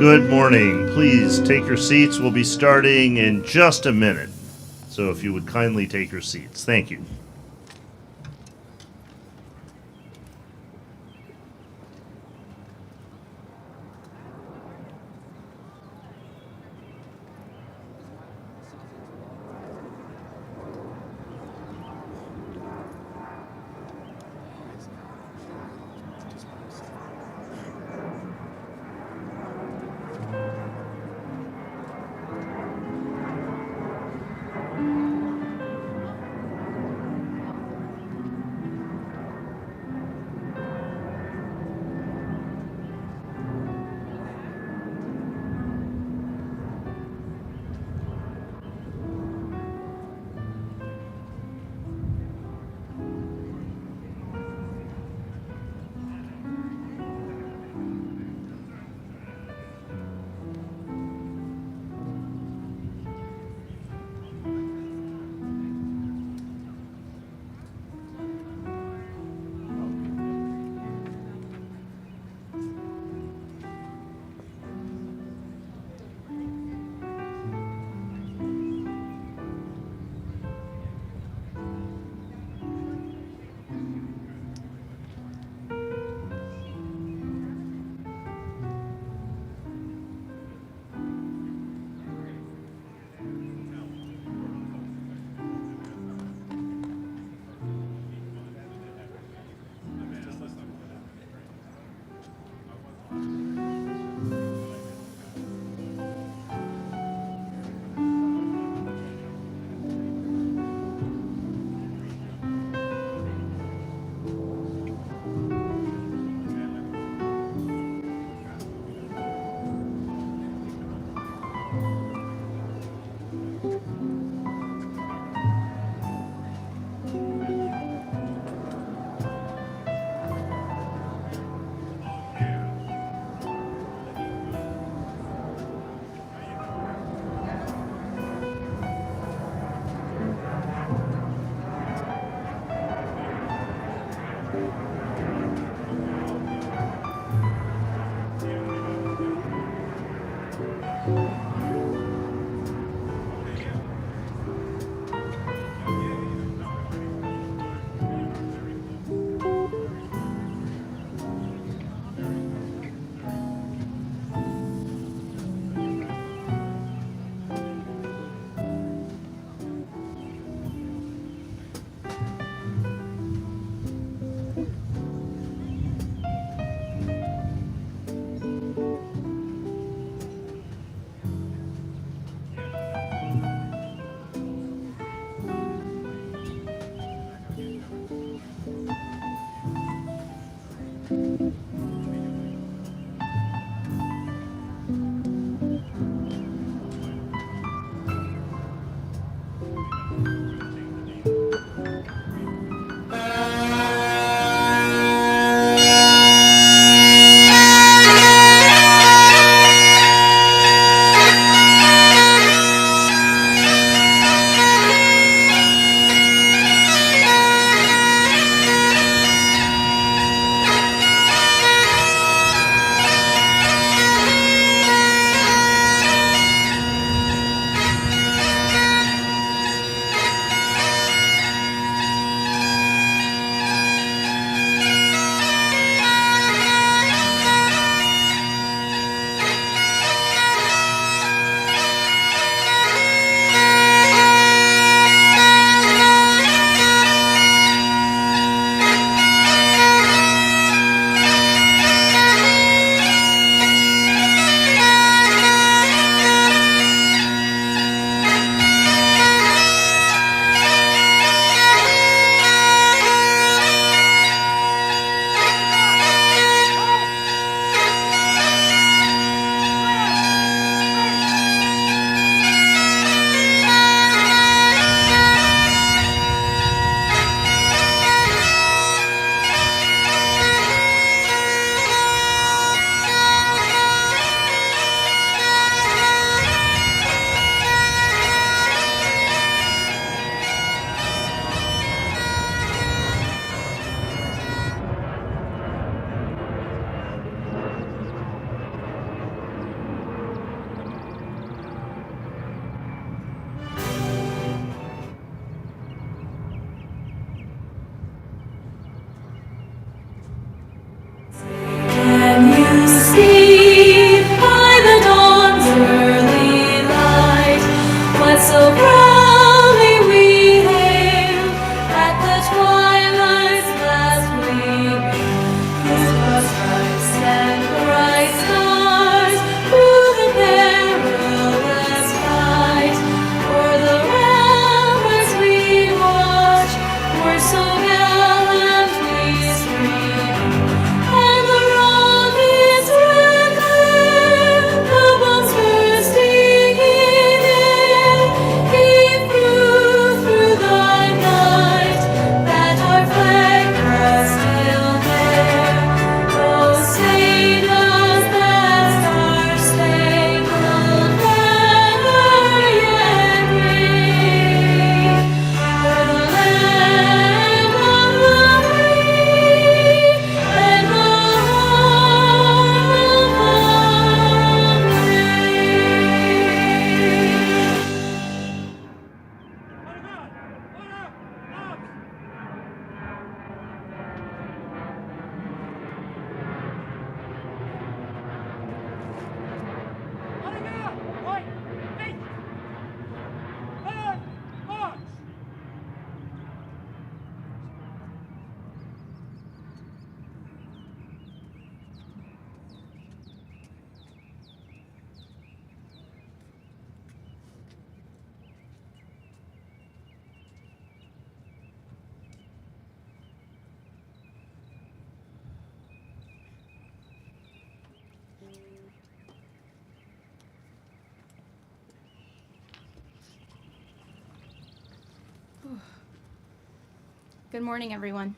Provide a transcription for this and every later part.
Good morning. Please take your seats. We'll be starting in just a minute. So if you would kindly take your seats. Thank you. Good morning, everyone.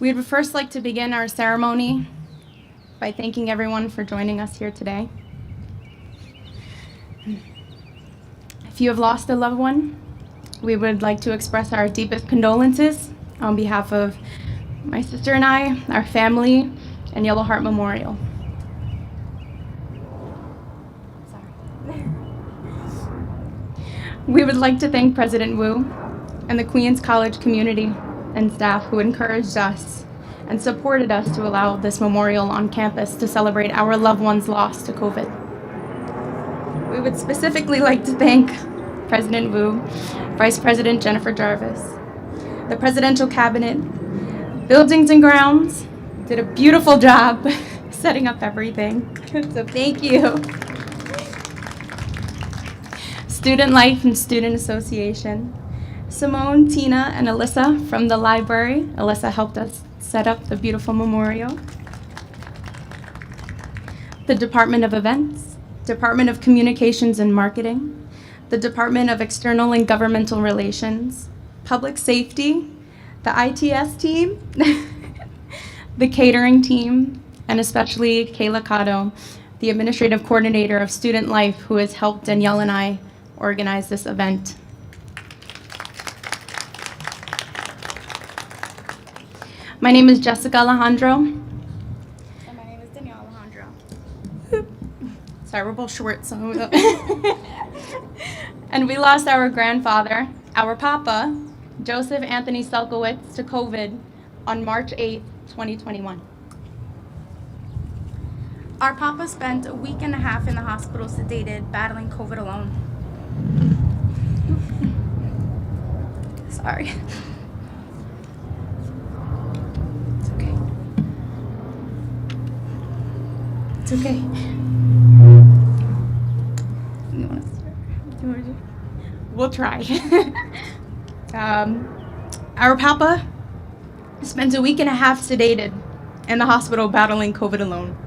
We would first like to begin our ceremony by thanking everyone for joining us here today. If you have lost a loved one, we would like to express our deepest condolences on behalf of my sister and I, our family, and Yellow Heart Memorial. We would like to thank President Wu and the Queens College community and staff who encouraged us and supported us to allow this memorial on campus to celebrate our loved ones lost to COVID. We would specifically like to thank President Wu, Vice President Jennifer Jarvis, the Presidential Cabinet, Buildings and Grounds did a beautiful job setting up everything, so thank you. Student Life and Student Association. Simone, Tina, and Alyssa from the library. Alyssa helped us set up the beautiful memorial. The Department of Events, Department of Communications and Marketing, the Department of External and Governmental Relations, Public Safety, the ITS team, the catering team, and especially Kayla Cotto, the Administrative Coordinator of Student Life, who has helped Danielle and I organize this event. My name is Jessica Alejandro. And my name is Danielle Alejandro. Sorry, we're both short, so. And we lost our grandfather, our papa, Joseph Anthony Selkowitz, to COVID on March 8th, 2021. Our papa spent a week and a half in the hospital sedated, battling COVID alone. Sorry. It's okay. It's okay. You want to start? You want to do? We'll try. Our papa spent a week and a half sedated in the hospital battling COVID alone.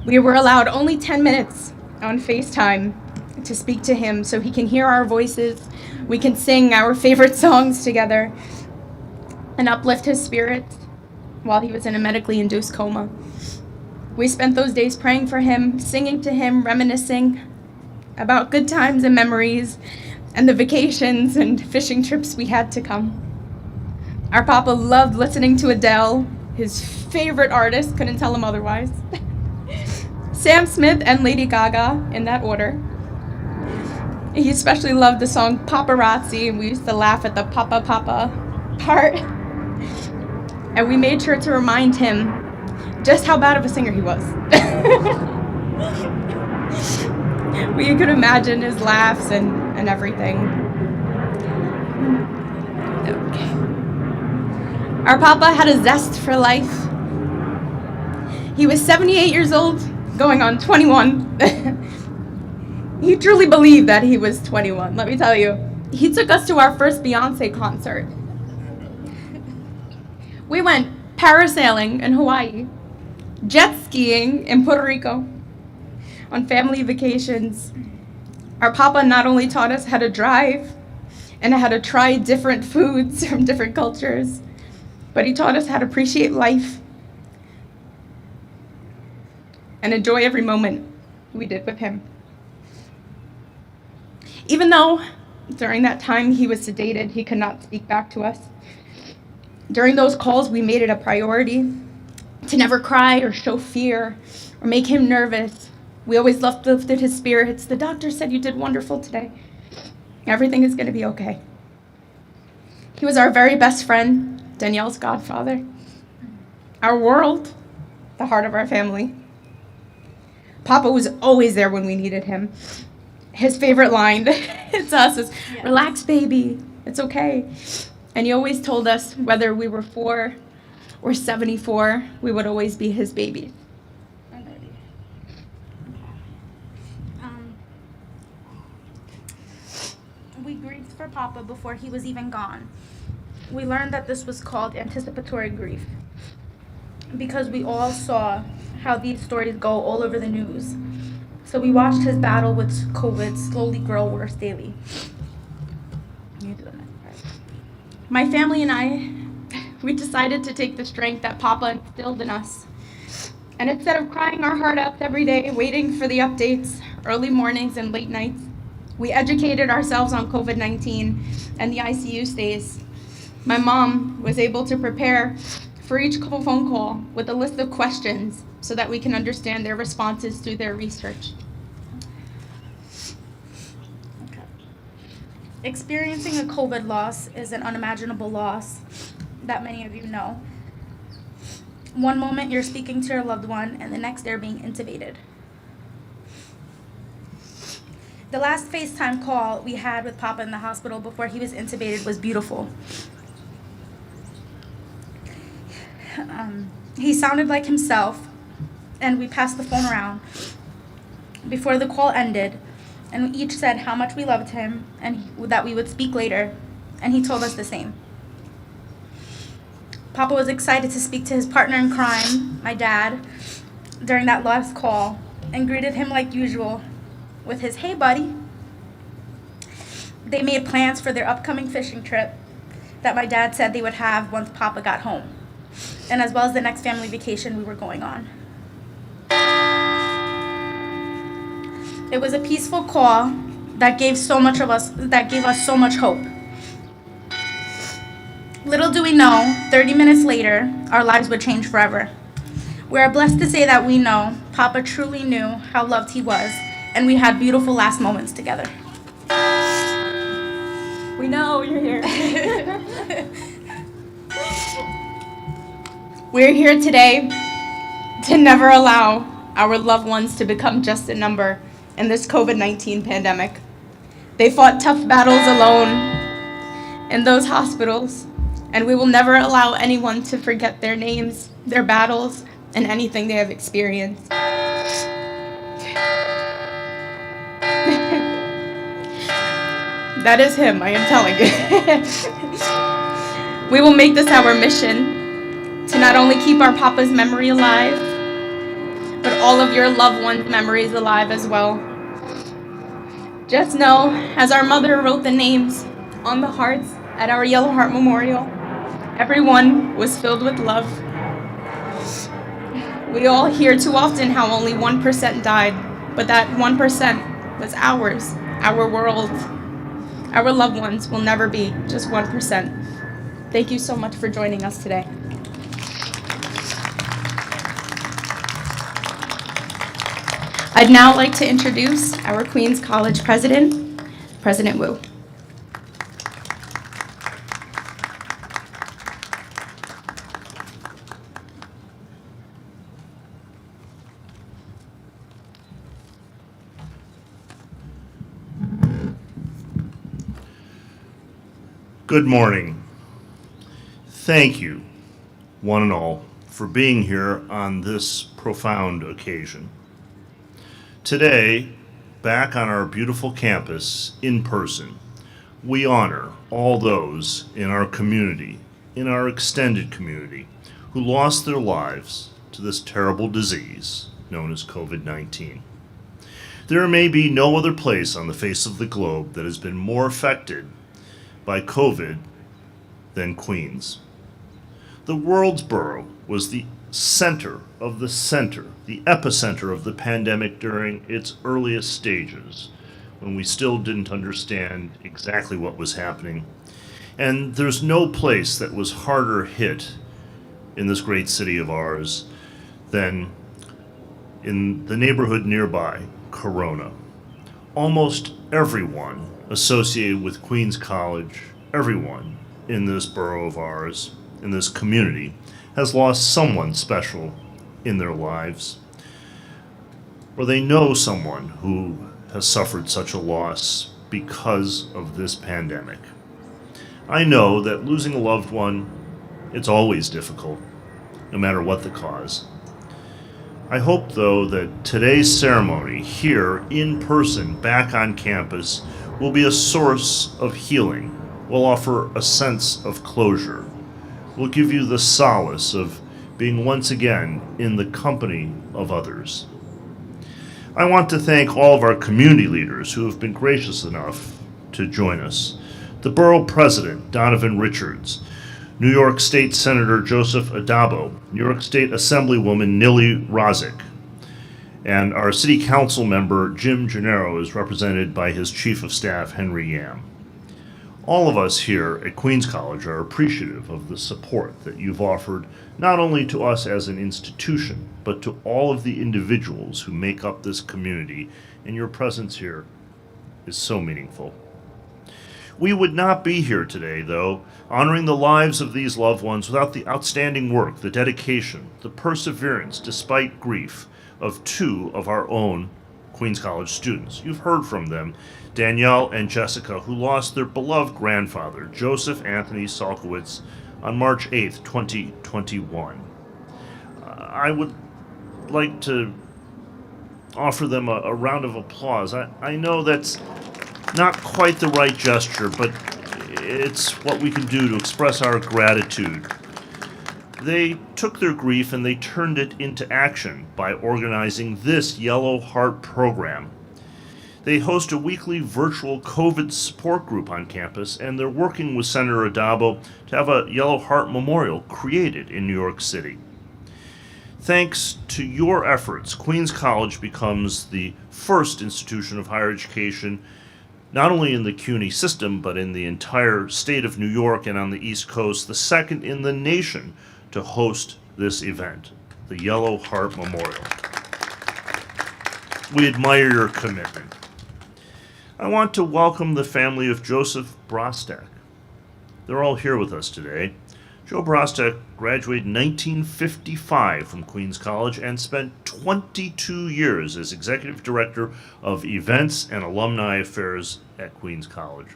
We were allowed only 10 minutes on FaceTime to speak to him so he can hear our voices, we can sing our favorite songs together, and uplift his spirits while he was in a medically induced coma. We spent those days praying for him, singing to him, reminiscing about good times and memories and the vacations and fishing trips we had to come. Our papa loved listening to Adele, his favorite artist, couldn't tell him otherwise. Sam Smith and Lady Gaga, in that order. He especially loved the song Paparazzi, and we used to laugh at the Papa Papa part. And we made sure to remind him just how bad of a singer he was. We could imagine his laughs and everything. Okay. Our papa had a zest for life. He was 78 years old, going on 21. He truly believed that he was 21, let me tell you. He took us to our first Beyonce concert. We went parasailing in Hawaii, jet skiing in Puerto Rico, on family vacations. Our papa not only taught us how to drive and how to try different foods from different cultures, but he taught us how to appreciate life and enjoy every moment we did with him. Even though during that time he was sedated, he could not speak back to us. During those calls, we made it a priority to never cry or show fear or make him nervous. We always lifted his spirits. The doctor said you did wonderful today. Everything is going to be okay. He was our very best friend, Danielle's godfather, our world, the heart of our family. Papa was always there when we needed him. His favorite line to us is, "Relax, baby, it's okay." And he always told us whether we were 4 or 74, we would always be his baby. We grieved for Papa before he was even gone. We learned that this was called anticipatory grief because we all saw how these stories go all over the news. So we watched his battle with COVID slowly grow worse daily. You do the next part. My family and I, we decided to take the strength that Papa instilled in us. And instead of crying our heart out every day, waiting for the updates, early mornings and late nights, we educated ourselves on COVID-19 and the ICU stays. My mom was able to prepare for each phone call with a list of questions so that we can understand their responses through their research. Okay. Experiencing a COVID loss is an unimaginable loss that many of you know. One moment you're speaking to your loved one, and the next they're being intubated. The last FaceTime call we had with Papa in the hospital before he was intubated was beautiful. He sounded like himself, and we passed the phone around before the call ended, and we each said how much we loved him and that we would speak later, and he told us the same. Papa was excited to speak to his partner in crime, my dad, during that last call, and greeted him like usual with his, "Hey, buddy." They made plans for their upcoming fishing trip that my dad said they would have once Papa got home, and as well as the next family vacation we were going on. It was a peaceful call that gave us so much hope. Little do we know, 30 minutes later, our lives would change forever. We are blessed to say that we know Papa truly knew how loved he was, and we had beautiful last moments together. We know you're here. We're here today to never allow our loved ones to become just a number in this COVID-19 pandemic. They fought tough battles alone in those hospitals, and we will never allow anyone to forget their names, their battles, and anything they have experienced. That is him, I am telling you. We will make this our mission to not only keep our Papa's memory alive, but all of your loved ones' memories alive as well. Just know, as our mother wrote the names on the hearts at our Yellow Heart Memorial, everyone was filled with love. We all hear too often how only 1% died, but that 1% was ours, our world. Our loved ones will never be just 1%. Thank you so much for joining us today. I'd now like to introduce our Queens College President, President Wu. Good morning. Thank you, one and all, for being here on this profound occasion. Today, back on our beautiful campus in person, we honor all those in our community, in our extended community, who lost their lives to this terrible disease known as COVID-19. There may be no other place on the face of the globe that has been more affected by COVID than Queens. The world's borough was the center, the epicenter of the pandemic during its earliest stages, when we still didn't understand exactly what was happening. And there's no place that was harder hit in this great city of ours than in the neighborhood nearby, Corona. Almost everyone associated with Queens College, everyone in this borough of ours, in this community, has lost someone special in their lives, or they know someone who has suffered such a loss because of this pandemic. I know that losing a loved one, it's always difficult, no matter what the cause. I hope, though, that today's ceremony here in person back on campus will be a source of healing, will offer a sense of closure, will give you the solace of being once again in the company of others. I want to thank all of our community leaders who have been gracious enough to join us. The Borough President, Donovan Richards, New York State Senator Joseph Adabo, New York State Assemblywoman Nili Razik, and our City Council member Jim Gennaro is represented by his Chief of Staff Henry Yam. All of us here at Queens College are appreciative of the support that you've offered not only to us as an institution, but to all of the individuals who make up this community, and your presence here is so meaningful. We would not be here today, though, honoring the lives of these loved ones without the outstanding work, the dedication, the perseverance despite grief of two of our own Queens College students. You've heard from them, Danielle and Jessica, who lost their beloved grandfather, Joseph Anthony Salkowitz, on March 8th, 2021. I would like to offer them a round of applause. I know that's not quite the right gesture, but it's what we can do to express our gratitude. They took their grief and they turned it into action by organizing this Yellow Heart program. They host a weekly virtual COVID support group on campus, and they're working with Senator Adabo to have a Yellow Heart Memorial created in New York City. Thanks to your efforts, Queens College becomes the first institution of higher education, not only in the CUNY system, but in the entire state of New York and on the East Coast, the second in the nation to host this event, the Yellow Heart Memorial. We admire your commitment. I want to welcome the family of Joseph Brostek. They're all here with us today. Joe Brostek graduated in 1955 from Queens College and spent 22 years as Executive Director of Events and Alumni Affairs at Queens College.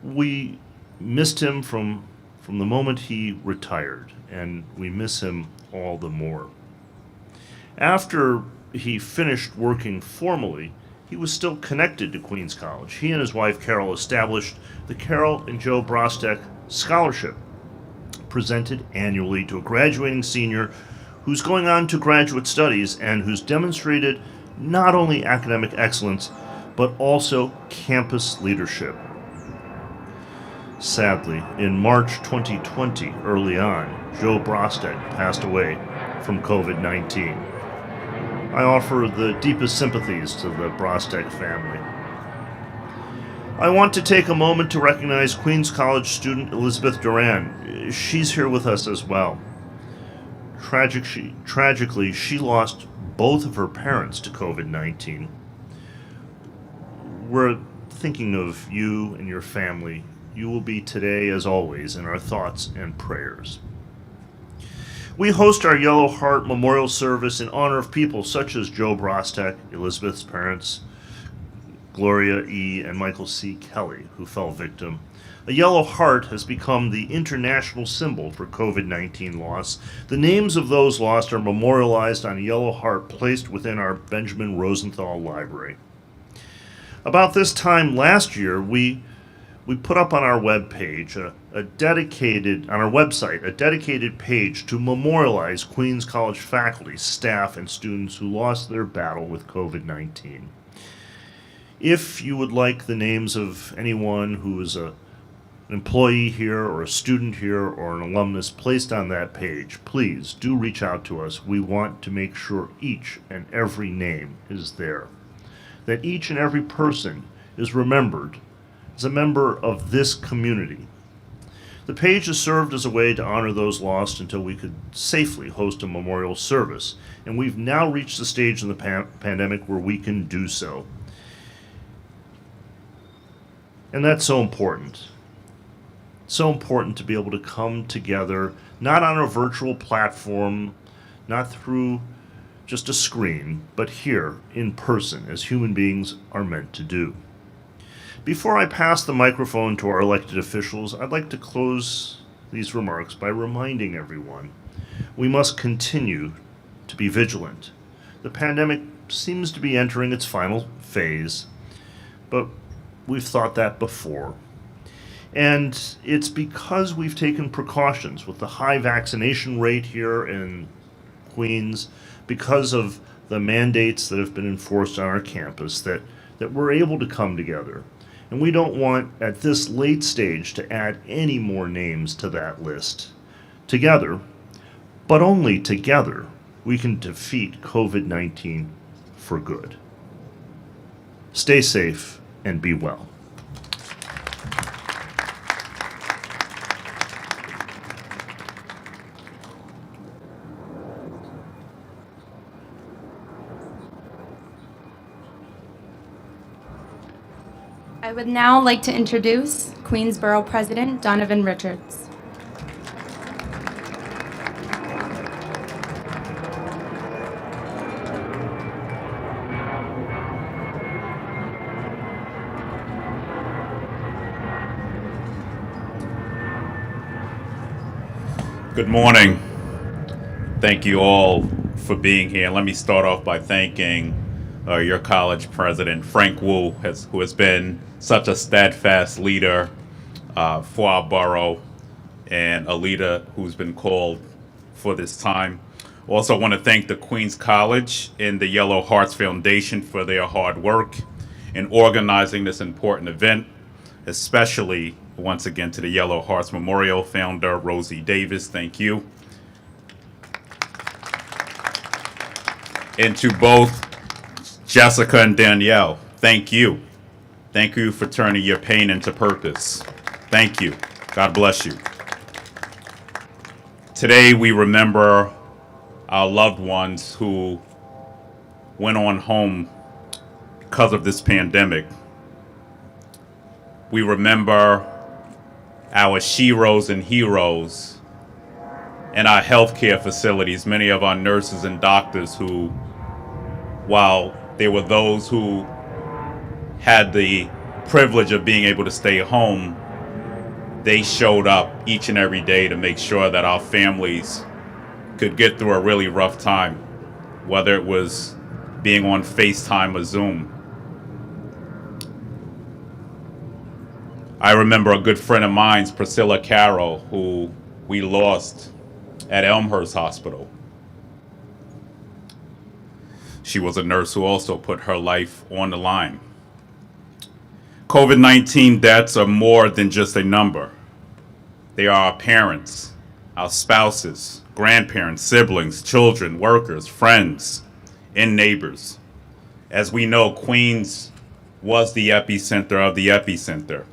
We missed him from the moment he retired, and we miss him all the more. After he finished working formally, he was still connected to Queens College. He and his wife Carol established the Carol and Joe Brostek Scholarship, presented annually to a graduating senior who's going on to graduate studies and who's demonstrated not only academic excellence, but also campus leadership. Sadly, in March 2020, early on, Joe Brostek passed away from COVID-19. I offer the deepest sympathies to the Brostek family. I want to take a moment to recognize Queens College student Elizabeth Duran. She's here with us as well. Tragically, she lost both of her parents to COVID-19. We're thinking of you and your family. You will be today, as always, in our thoughts and prayers. We host our Yellow Heart Memorial Service in honor of people such as Joe Brostek, Elizabeth's parents, Gloria E. and Michael C. Kelly, who fell victim. A yellow heart has become the international symbol for COVID-19 loss. The names of those lost are memorialized on a yellow heart placed within our Benjamin Rosenthal Library. About this time last year, we put up on our webpage a dedicated page to memorialize Queens College faculty, staff, and students who lost their battle with COVID-19. If you would like the names of anyone who is an employee here or a student here or an alumnus placed on that page, please do reach out to us. We want to make sure each and every name is there, that each and every person is remembered as a member of this community. The page has served as a way to honor those lost until we could safely host a memorial service, and we've now reached the stage in the pandemic where we can do so. And that's so important. So important to be able to come together, not on a virtual platform, not through just a screen, but here in person, as human beings are meant to do. Before I pass the microphone to our elected officials, I'd like to close these remarks by reminding everyone we must continue to be vigilant. The pandemic seems to be entering its final phase, but we've thought that before. And it's because we've taken precautions with the high vaccination rate here in Queens, because of the mandates that have been enforced on our campus, that we're able to come together. And we don't want, at this late stage, to add any more names to that list. Together, but only together, we can defeat COVID-19 for good. Stay safe and be well. I would now like to introduce Queensborough President Donovan Richards. Good morning. Thank you all for being here. Let me start off by thanking your college president, Frank Wu, who has been such a steadfast leader for our borough and a leader who's been called for this time. Also want to thank the Queens College and the Yellow Hearts Foundation for their hard work in organizing this important event, especially once again to the Yellow Hearts Memorial founder, Rosie Davis, thank you. And to both Jessica and Danielle, thank you. Thank you for turning your pain into purpose. Thank you. God bless you. Today we remember our loved ones who went on home because of this pandemic. We remember our sheroes and heroes in our healthcare facilities, many of our nurses and doctors who, while there were those who had the privilege of being able to stay home, they showed up each and every day to make sure that our families could get through a really rough time, whether it was being on FaceTime or Zoom. I remember a good friend of mine's, Priscilla Carroll, who we lost at Elmhurst Hospital. She was a nurse who also put her life on the line. COVID-19 deaths are more than just a number. They are our parents, our spouses, grandparents, siblings, children, workers, friends, and neighbors. As we know, Queens was the epicenter of the epicenter.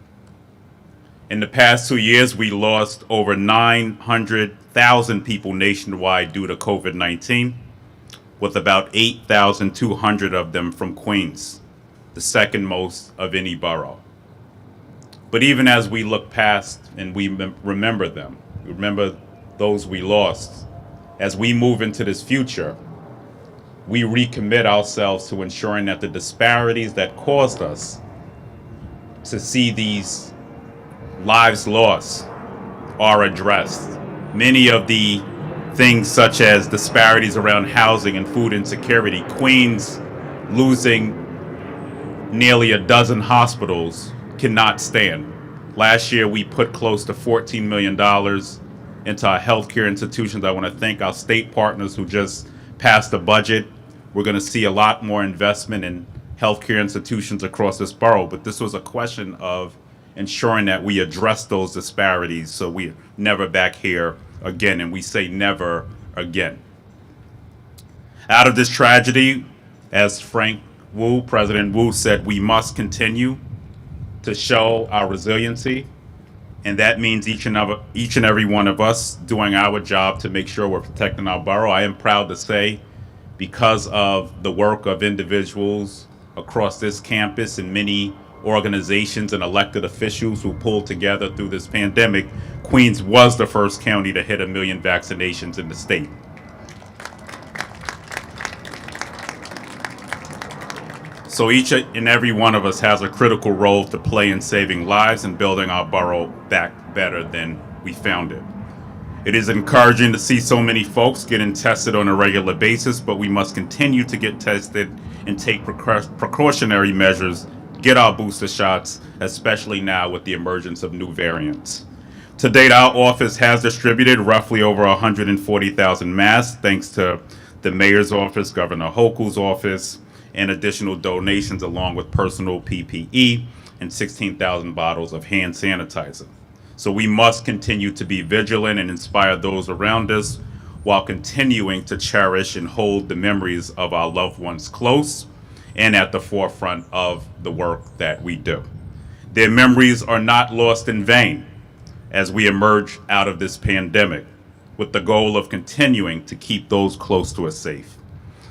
In the past 2 years, we lost over 900,000 people nationwide due to COVID-19, with about 8,200 of them from Queens, the second most of any borough. But even as we look past and we remember them, we remember those we lost, as we move into this future, we recommit ourselves to ensuring that the disparities that caused us to see these lives lost are addressed. Many of the things such as disparities around housing and food insecurity, Queens losing nearly a dozen hospitals cannot stand. Last year we put close to $14 million into our healthcare institutions. I want to thank our state partners who just passed the budget. We're going to see a lot more investment in healthcare institutions across this borough, but this was a question of ensuring that we address those disparities so we're never back here again, and we say never again. Out of this tragedy, as President Wu said, we must continue to show our resiliency, and that means each and every one of us doing our job to make sure we're protecting our borough. I am proud to say, because of the work of individuals across this campus and many organizations and elected officials who pulled together through this pandemic, Queens was the first county to hit 1 million vaccinations in the state. So each and every one of us has a critical role to play in saving lives and building our borough back better than we found it. It is encouraging to see so many folks getting tested on a regular basis, but we must continue to get tested and take precautionary measures, get our booster shots, especially now with the emergence of new variants. To date, our office has distributed roughly over 140,000 masks, thanks to the mayor's office, Governor Hochul's office, and additional donations along with personal PPE and 16,000 bottles of hand sanitizer. So we must continue to be vigilant and inspire those around us while continuing to cherish and hold the memories of our loved ones close and at the forefront of the work that we do. Their memories are not lost in vain as we emerge out of this pandemic, with the goal of continuing to keep those close to us safe.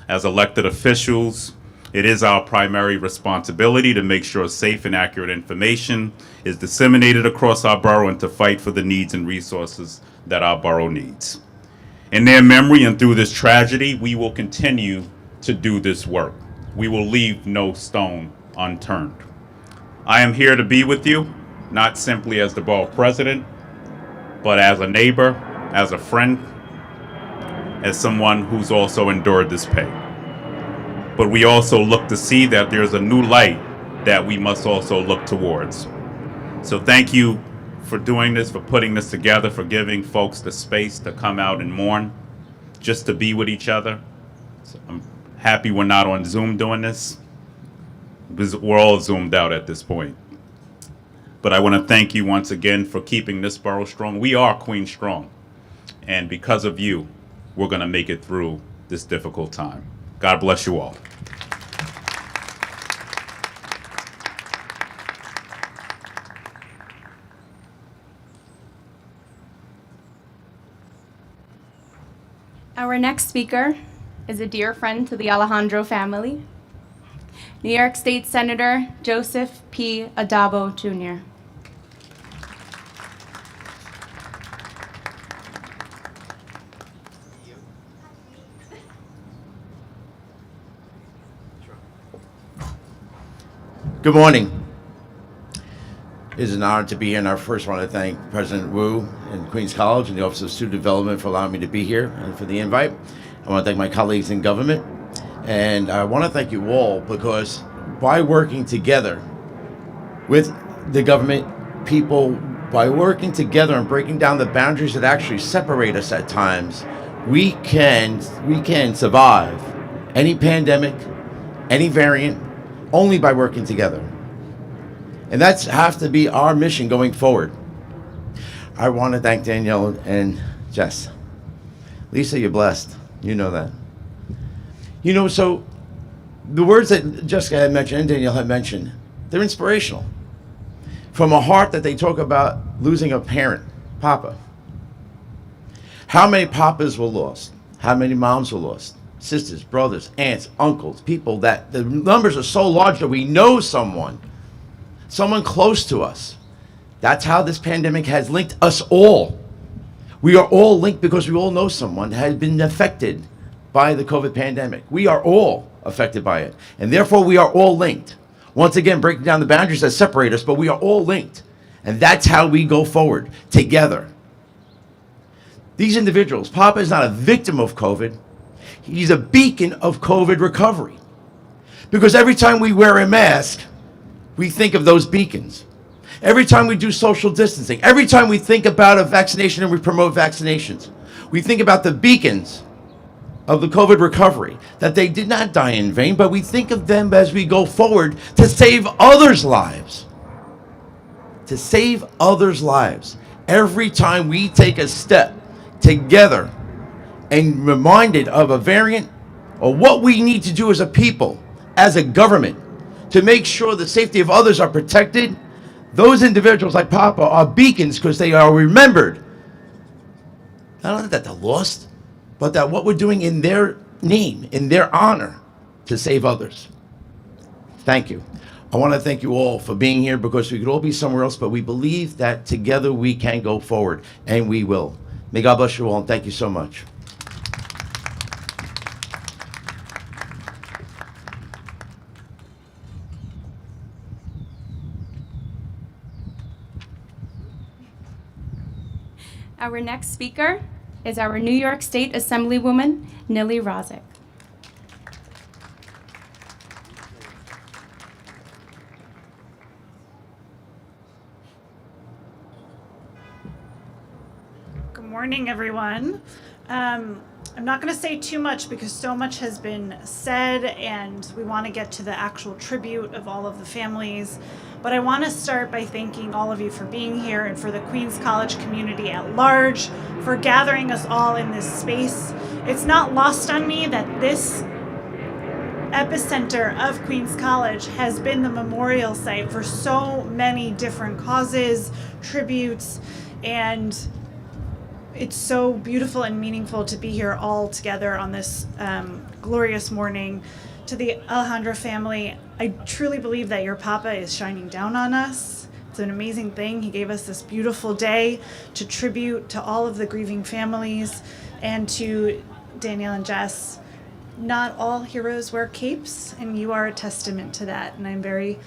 As elected officials, it is our primary responsibility to make sure safe and accurate information is disseminated across our borough and to fight for the needs and resources that our borough needs. In their memory and through this tragedy, we will continue to do this work. We will leave no stone unturned. I am here to be with you, not simply as the borough president, but as a neighbor, as a friend, as someone who's also endured this pain. But we also look to see that there's a new light that we must also look towards. So thank you for doing this, for putting this together, for giving folks the space to come out and mourn, just to be with each other. So I'm happy we're not on Zoom doing this, because we're all zoomed out at this point. But I want to thank you once again for keeping this borough strong. We are Queen Strong. And because of you, we're going to make it through this difficult time. God bless you all. Our next speaker is a dear friend to the Alejandro family, New York State Senator Joseph P. Adabo, Jr. Good morning. It is an honor to be here, and I first want to thank President Wu and Queens College and the Office of Student Development for allowing me to be here and for the invite. I want to thank my colleagues in government, and I want to thank you all because by working together with the government people, by working together and breaking down the boundaries that actually separate us at times, we can survive any pandemic, any variant, only by working together. And that's have to be our mission going forward. I want to thank Danielle and Jess. Lisa, you're blessed. You know that. You know, so the words that Jessica had mentioned and Danielle had mentioned, they're inspirational. From a heart that they talk about losing a parent, Papa. How many papas were lost? How many moms were lost? Sisters, brothers, aunts, uncles, people that the numbers are so large that we know someone close to us. That's how this pandemic has linked us all. We are all linked because we all know someone that has been affected by the COVID pandemic. We are all affected by it, and therefore we are all linked. Once again, breaking down the boundaries that separate us, but we are all linked, and that's how we go forward, together. These individuals, Papa is not a victim of COVID. He's a beacon of COVID recovery. Because every time we wear a mask, we think of those beacons. Every time we do social distancing, every time we think about a vaccination and we promote vaccinations, we think about the beacons of the COVID recovery, that they did not die in vain, but we think of them as we go forward to save others' lives. To save others' lives. Every time we take a step together and reminded of a variant or what we need to do as a people, as a government, to make sure the safety of others are protected, those individuals like Papa are beacons because they are remembered. Not only that they're lost, but that what we're doing in their name, in their honor, to save others. Thank you. I want to thank you all for being here because we could all be somewhere else, but we believe that together we can go forward, and we will. May God bless you all, and thank you so much. Our next speaker is our New York State Assemblywoman, Nili Rozek. Good morning, everyone. I'm not going to say too much because so much has been said, and we want to get to the actual tribute of all of the families. But I want to start by thanking all of you for being here and for the Queens College community at large for gathering us all in this space. It's not lost on me that this epicenter of Queens College has been the memorial site for so many different causes, tributes, and it's so beautiful and meaningful to be here all together on this glorious morning. To the Alejandro family, I truly believe that your Papa is shining down on us. It's an amazing thing. He gave us this beautiful day to tribute to all of the grieving families, and to Danielle and Jess. Not all heroes wear capes, and you are a testament to that. And I'm very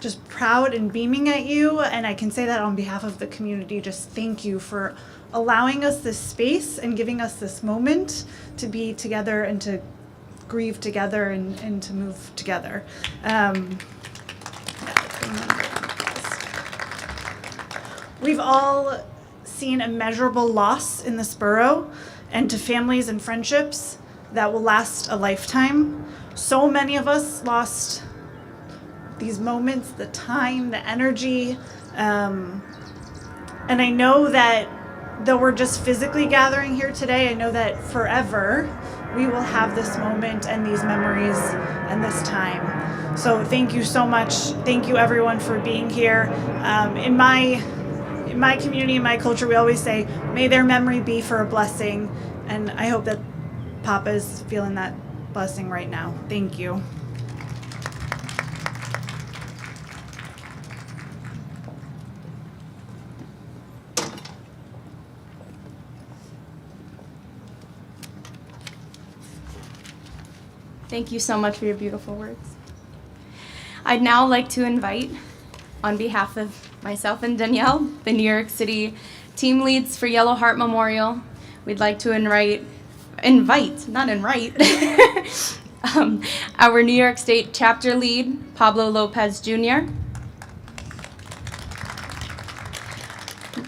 just proud and beaming at you, and I can say that on behalf of the community. Just thank you for allowing us this space and giving us this moment to be together and to grieve together and to move together. We've all seen immeasurable loss in this borough, and to families and friendships that will last a lifetime. So many of us lost these moments, the time, the energy, and I know that though we're just physically gathering here today, I know that forever we will have this moment and these memories and this time. So thank you so much. Thank you everyone for being here. In my community, in my culture, we always say, may their memory be for a blessing. And I hope that Papa's feeling that blessing right now. Thank you. Thank you so much for your beautiful words. I'd now like to invite, on behalf of myself and Danielle, the New York City team leads for Yellow Heart Memorial. We'd like to invite, our New York State chapter lead, Pablo Lopez Jr.,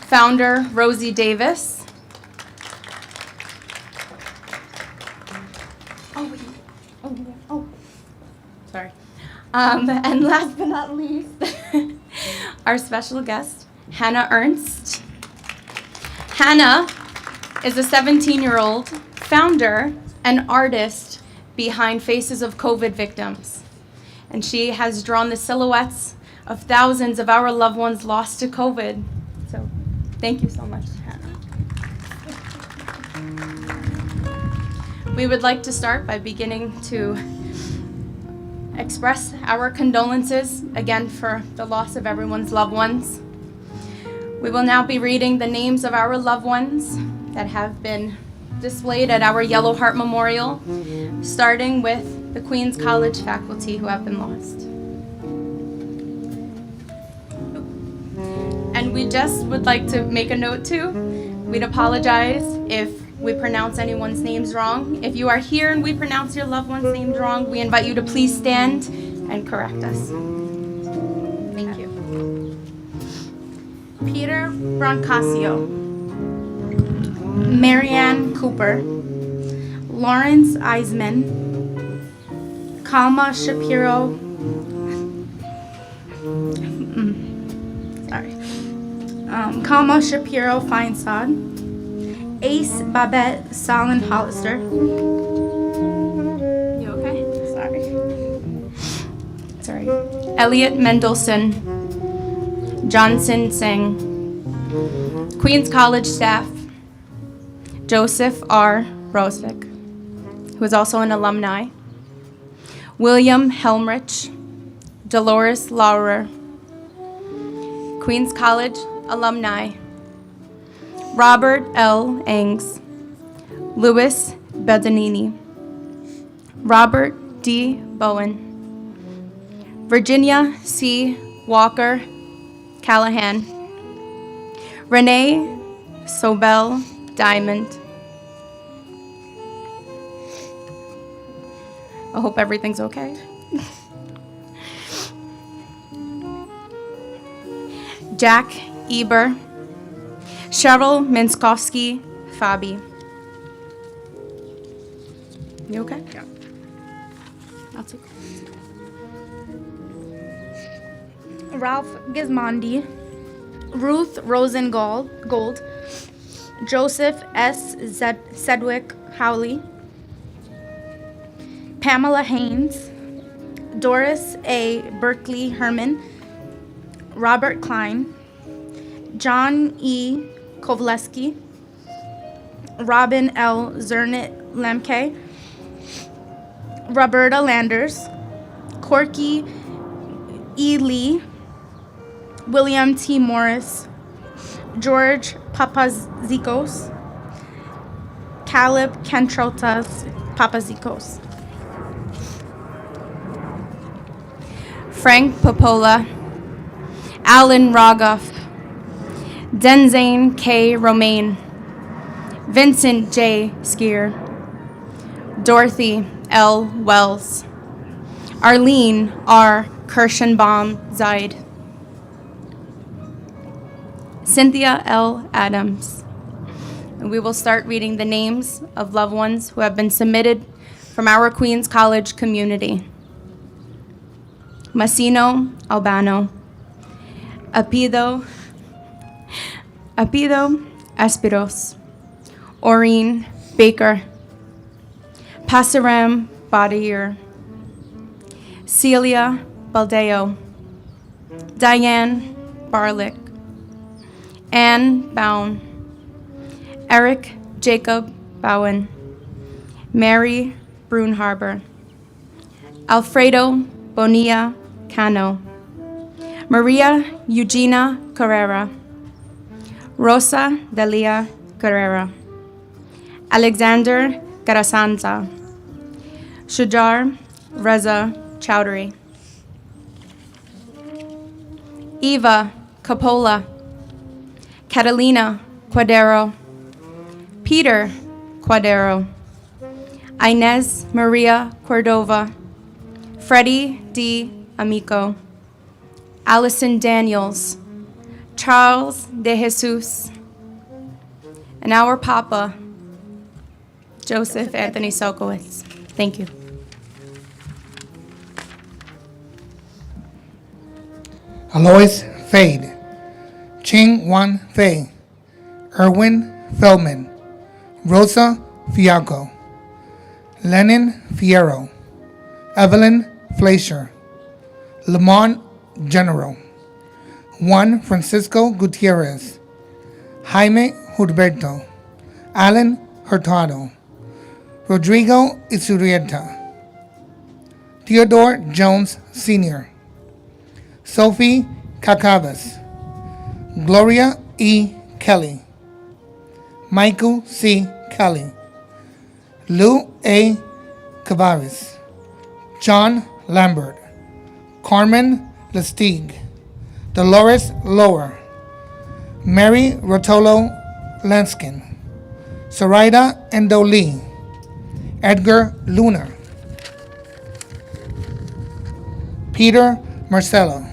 founder, Rosie Davis, sorry. And last but not least, our special guest, Hannah Ernst. Hannah is a 17-year-old founder and artist behind Faces of COVID Victims. And she has drawn the silhouettes of thousands of our loved ones lost to COVID. So thank you so much, Hannah. We would like to start by beginning to express our condolences again for the loss of everyone's loved ones. We will now be reading the names of our loved ones that have been displayed at our Yellow Heart Memorial, starting with the Queens College faculty who have been lost. And we just would like to make a note too. We'd apologize if we pronounce anyone's names wrong. If you are here and we pronounce your loved one's names wrong, we invite you to please stand and correct us. Thank you. Peter Broncasio, Marianne Cooper, Lawrence Eisman, Kalma Shapiro, Kalma Shapiro Feinsod, Ace Babette Salin Hollister. You okay? Sorry. Elliot Mendelson, Johnson Singh, Queens College staff, Joseph R. Rosick, who is also an alumni, William Helmrich, Dolores Laurer, Queens College alumni, Robert L. Engs, Louis Bedonini, Robert D. Bowen, Virginia C. Walker Callahan, Renee Sobel Diamond. I hope everything's okay. Jack Eber, Cheryl Minskowski Fabi, You okay? Yeah. That's okay. Ralph Gismondi, Ruth Rosengold, Joseph S. Sedgwick Howley, Pamela Haynes, Doris A. Berkeley Herman, Robert Klein, John E. Kovleski, Robin L. Zernit Lemke, Roberta Landers, Corky E. Lee, William T. Morris, George Papazikos, Caleb Kentrotas Papazikos. Frank Popola, Alan Rogoff, Denzane K. Romaine, Vincent J. Skier, Dorothy L. Wells, Arlene R. Kirschenbaum Zaid, Cynthia L. Adams. And we will start reading the names of loved ones who have been submitted from our Queens College community. Massino Albano, Apido Espiros, Oreen Baker, Pasaram Badair, Celia Baldeo, Diane Barlick, Anne Bowen, Eric Jacob Bowen, Mary Brunharbor, Alfredo Bonilla Cano, Maria Eugenia Carrera, Rosa Delia Carrera, Alexander Garasanza, Shujar Reza Chowdhury, Eva Capola, Catalina Quadero, Peter Quadero, Inez Maria Cordova, Freddie D. Amico, Allison Daniels, Charles De Jesus, and our Papa, Joseph Anthony Sokowitz. Thank you. Alois Fade, Ching Wan Fei, Erwin Feldman, Rosa Fiaco, Lenin Fierro, Evelyn Fleischer, Lamont General, Juan Francisco Gutierrez, Jaime Hurberto, Alan Hurtado, Rodrigo Isurieta, Theodore Jones Sr., Sophie Cacavas, Gloria E. Kelly, Michael C. Kelly, Lou A. Cavaris, John Lambert, Carmen Lestigue, Dolores Lower, Mary Rotolo Lanskin, Sarida Endoli, Edgar Lunar, Peter Marcelo,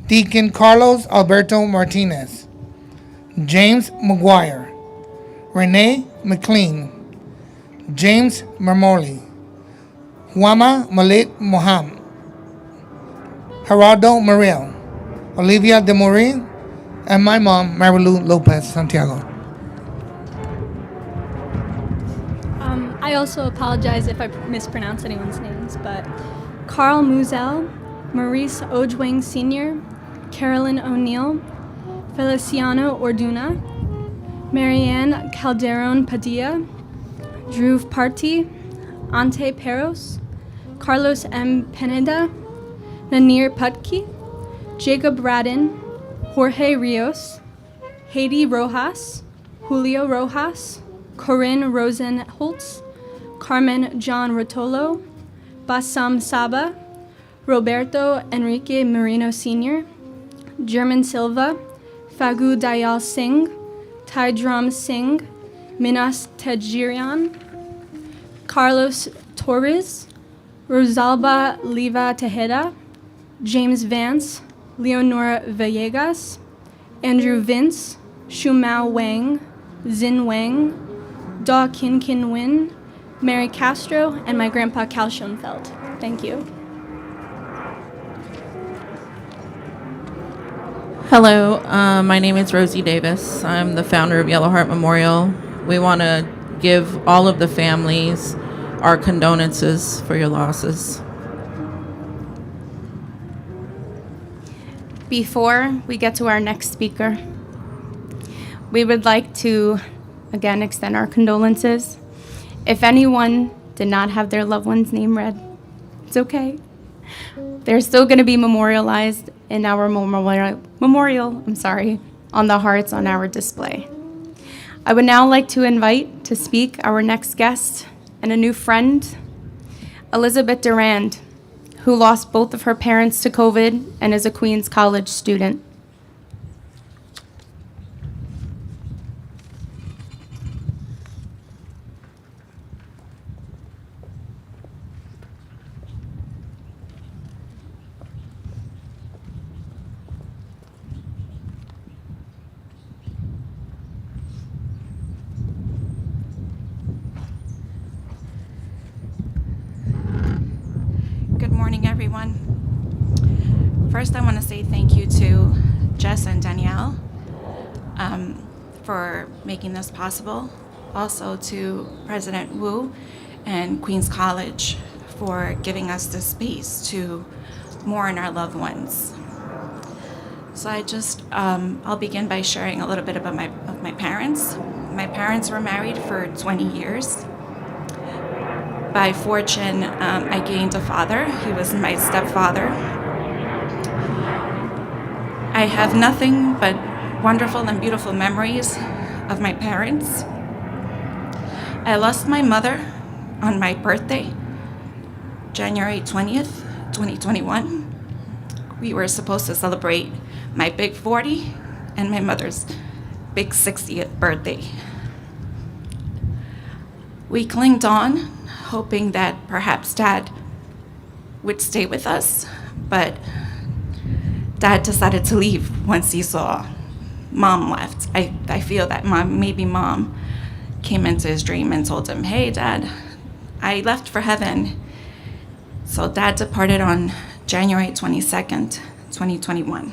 Deacon Carlos Alberto Martinez, James McGuire, Renee McLean, James Marmoli, Huama Malit Moham, Gerardo Morel, Olivia de Morin, and my mom, Marilu Lopez Santiago. I also apologize if I mispronounce anyone's names, but Carl Muzel, Maurice Ojwang Sr., Carolyn O'Neill, Feliciano Orduna, Marianne Calderon Padilla, Drew Party, Ante Peros, Carlos M. Pineda, Nanir Putki, Jacob Radin, Jorge Rios, Haiti Rojas, Julio Rojas, Corinne Rosenholtz, Carmen John Rotolo, Bassam Saba, Roberto Enrique Marino Sr., German Silva, Fagu Dayal Singh, Taidram Singh, Minas Tejirian, Carlos Torres, Rosalba Liva Tejeda, James Vance, Leonora Villegas, Andrew Vince, Shumao Wang, Zin Wang, Da Kin Kin Win, Mary Castro, and my grandpa Cal Schoenfeld. Thank you. Hello, my name is Rosie Davis. I'm the founder of Yellow Heart Memorial. We want to give all of the families our condolences for your losses. Before we get to our next speaker, we would like to again extend our condolences. If anyone did not have their loved one's name read, it's okay. They're still going to be memorialized in our memorial on the hearts on our display. I would now like to invite to speak our next guest and a new friend, Elizabeth Durand, who lost both of her parents to COVID and is a Queens College student. Good morning, everyone. First, I want to say thank you to Jess and Danielle for making this possible. Also to President Wu and Queens College for giving us this space to mourn our loved ones. So I'll begin by sharing a little bit about my parents. My parents were married for 20 years. By fortune, I gained a father. He was my stepfather. I have nothing but wonderful and beautiful memories of my parents. I lost my mother on my birthday, January 20th, 2021. We were supposed to celebrate my big 40 and my mother's big 60th birthday. We clinged on, hoping that perhaps Dad would stay with us, but Dad decided to leave once he saw Mom left. I feel that maybe Mom came into his dream and told him, "Hey, Dad, I left for heaven." So Dad departed on January 22nd, 2021.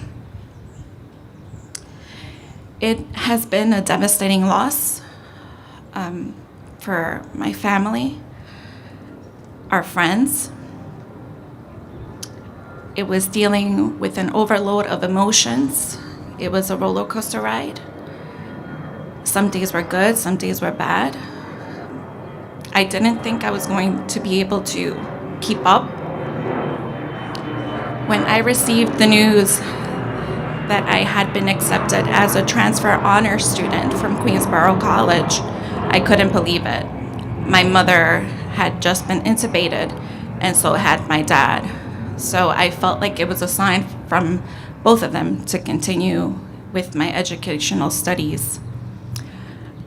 It has been a devastating loss for my family, our friends. It was dealing with an overload of emotions. It was a roller coaster ride. Some days were good, some days were bad. I didn't think I was going to be able to keep up. When I received the news that I had been accepted as a transfer honor student from Queensborough College, I couldn't believe it. My mother had just been intubated, and so had my dad. So I felt like it was a sign from both of them to continue with my educational studies.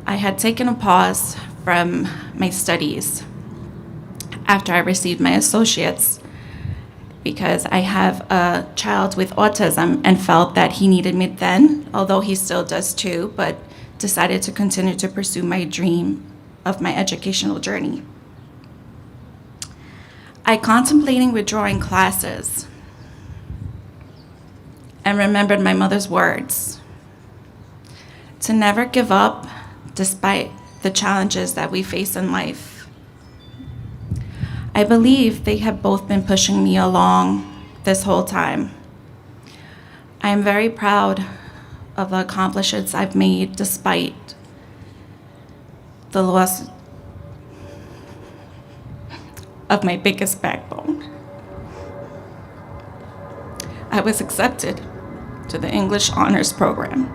I had taken a pause from my studies after I received my associates because I have a child with autism and felt that he needed me then, although he still does too, but decided to continue to pursue my dream of my educational journey. I contemplated withdrawing classes and remembered my mother's words to never give up despite the challenges that we face in life. I believe they have both been pushing me along this whole time. I am very proud of the accomplishments I've made despite the loss of my biggest backbone. I was accepted to the English Honors Program.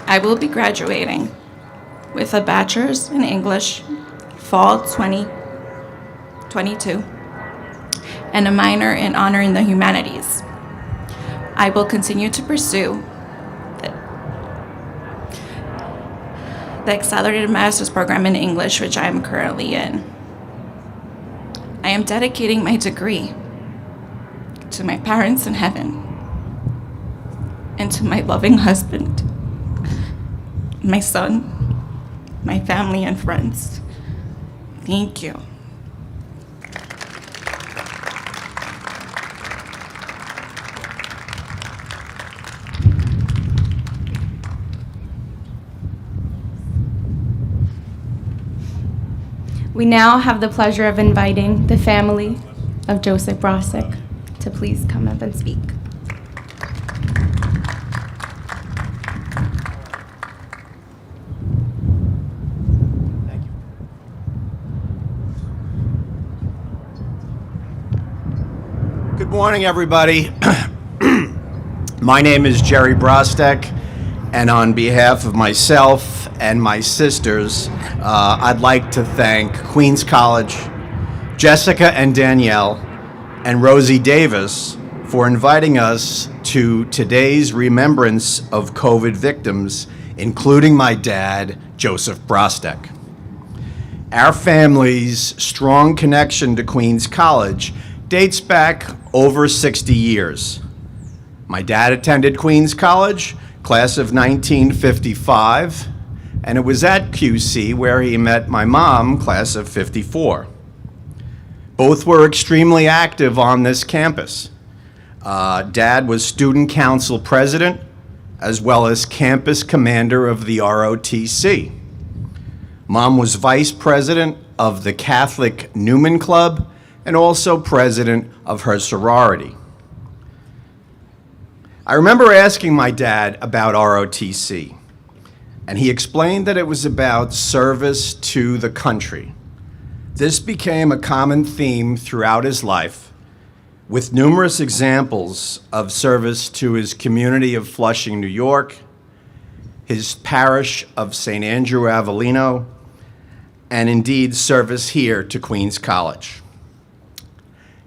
I will be graduating with a bachelor's in English, fall 2022, and a minor in honor in the humanities. I will continue to pursue the accelerated master's program in English, which I am currently in. I am dedicating my degree to my parents in heaven. and to my loving husband, my son, my family and friends. Thank you. We now have the pleasure of inviting the family of Joseph Brostek to please come up and speak. Good morning, everybody. My name is Jerry Brostek, and on behalf of myself and my sisters, I'd like to thank Queens College, Jessica and Danielle, and Rosie Davis for inviting us to today's remembrance of COVID victims, including my dad, Joseph Brostek. Our family's strong connection to Queens College dates back over 60 years. My dad attended Queens College, class of 1955, and it was at QC where he met my mom, class of 54. Both were extremely active on this campus. Dad was student council president, as well as campus commander of the ROTC. Mom was vice president of the Catholic Newman Club and also president of her sorority. I remember asking my dad about ROTC, and he explained that it was about service to the country. This became a common theme throughout his life, with numerous examples of service to his community of Flushing, New York, his parish of St. Andrew Avellino, and indeed service here to Queens College.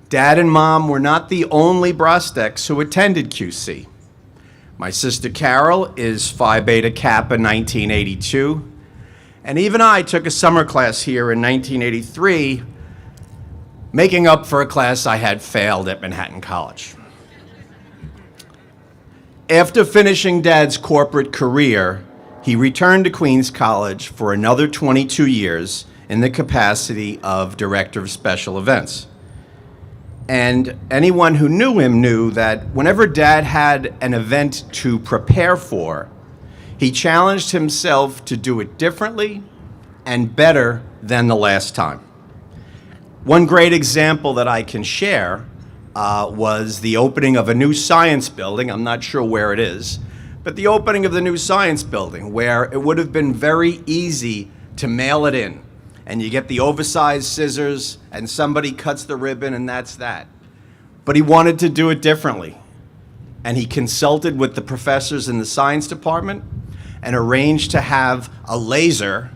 Dad and Mom were not the only Brosteks who attended QC. My sister Carol is Phi Beta Kappa 1982, and even I took a summer class here in 1983, making up for a class I had failed at Manhattan College. After finishing Dad's corporate career, he returned to Queens College for another 22 years in the capacity of Director of Special Events. And anyone who knew him knew that whenever Dad had an event to prepare for, he challenged himself to do it differently and better than the last time. One great example that I can share was the opening of a new science building. I'm not sure where it is, but the opening of the new science building, where it would have been very easy to mail it in. And you get the oversized scissors and somebody cuts the ribbon and that's that. But he wanted to do it differently. And he consulted with the professors in the science department and arranged to have a laser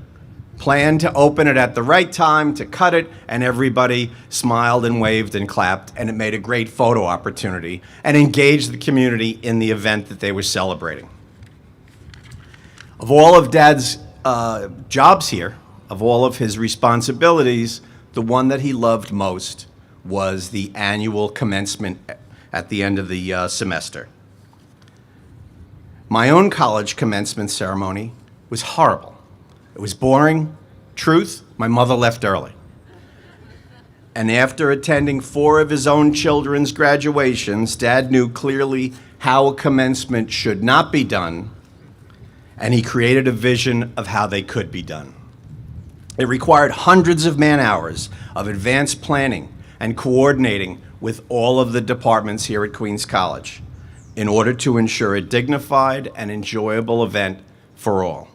plan to open it at the right time, to cut it, and everybody smiled and waved and clapped, and it made a great photo opportunity and engaged the community in the event that they were celebrating. Of all of Dad's jobs here, of all of his responsibilities, the one that he loved most was the annual commencement at the end of the semester. My own college commencement ceremony was horrible. It was boring. Truth, my mother left early. And after attending 4 of his own children's graduations, Dad knew clearly how a commencement should not be done, and he created a vision of how they could be done. It required hundreds of man-hours of advanced planning and coordinating with all of the departments here at Queens College in order to ensure a dignified and enjoyable event for all.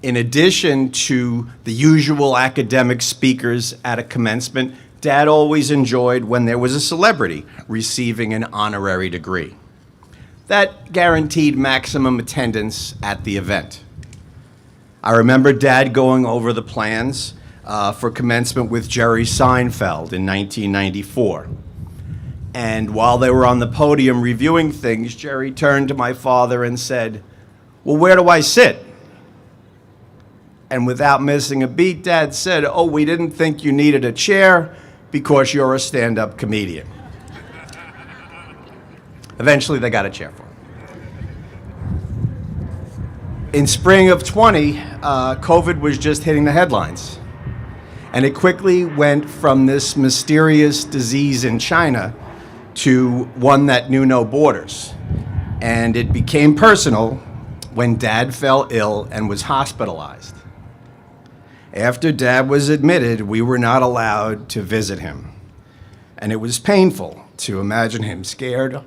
In addition to the usual academic speakers at a commencement, Dad always enjoyed when there was a celebrity receiving an honorary degree. That guaranteed maximum attendance at the event. I remember Dad going over the plans for commencement with Jerry Seinfeld in 1994. And while they were on the podium reviewing things, Jerry turned to my father and said, "Well, where do I sit?" And without missing a beat, Dad said, "Oh, we didn't think you needed a chair because you're a stand-up comedian." Eventually, they got a chair for him. In spring of 20, COVID was just hitting the headlines. And it quickly went from this mysterious disease in China to one that knew no borders. And it became personal when Dad fell ill and was hospitalized. After Dad was admitted, we were not allowed to visit him. And it was painful to imagine him scared,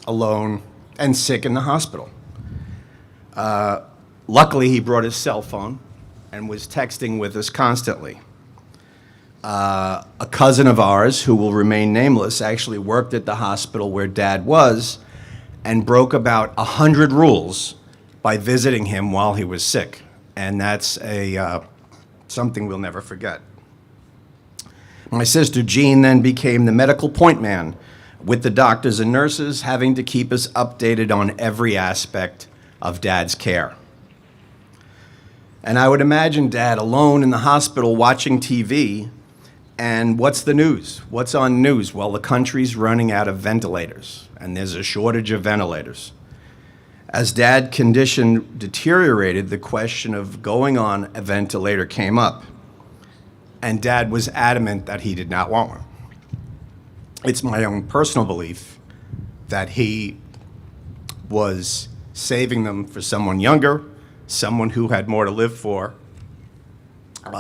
alone, and sick in the hospital. Luckily, he brought his cell phone and was texting with us constantly. A cousin of ours, who will remain nameless, actually worked at the hospital where Dad was and broke about 100 rules by visiting him while he was sick. And that's something we'll never forget. My sister Jean then became the medical point man with the doctors and nurses, having to keep us updated on every aspect of Dad's care. And I would imagine Dad alone in the hospital watching TV. And what's the news? What's on news? Well, the country's running out of ventilators, and there's a shortage of ventilators. As Dad's condition deteriorated, the question of going on a ventilator came up, and Dad was adamant that he did not want one. It's my own personal belief that he was saving them for someone younger, someone who had more to live for